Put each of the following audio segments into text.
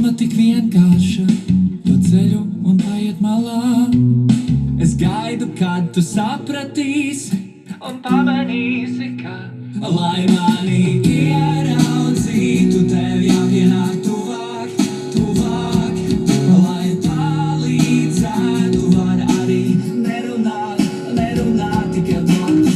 doma tik vienkārša, tu ceļu un paiet malā. Es gaidu, kad tu sapratīsi un pamanīsi, ka, lai mani ieraudzītu, tev jāpienāk tuvāk, tuvāk, lai palīdzētu, var arī nerunāt, nerunāt tikai blakus.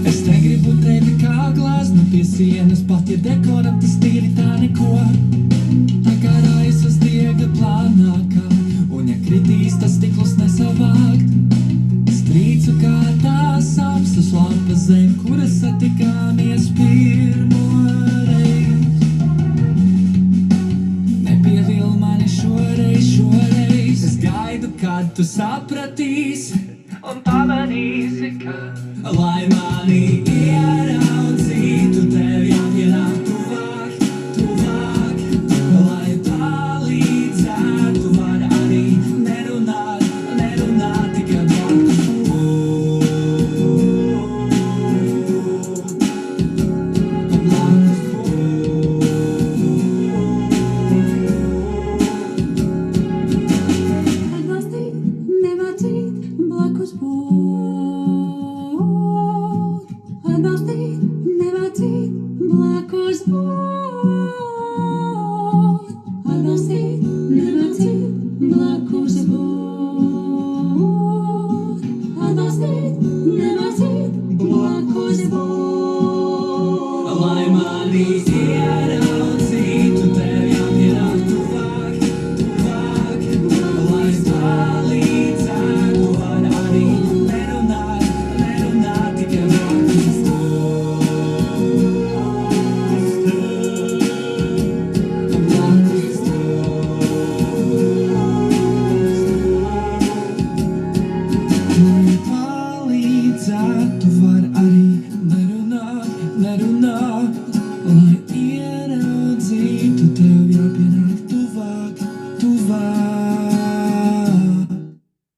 Es negribu tevi kā glāznu pie sienas, pat ja dekoram tas tīri tā neko. Tā kā raisas diega plānākā, un ja kritīs, tas stiklus nesavākt. Strīcu kā tās apstas lampas zem, kuras satikāmies pirmoreiz. Nepievil mani šoreiz, šoreiz. Es gaidu, kad tu sapratīsi un pamanīsi, ka, lai mani ieraudzītu,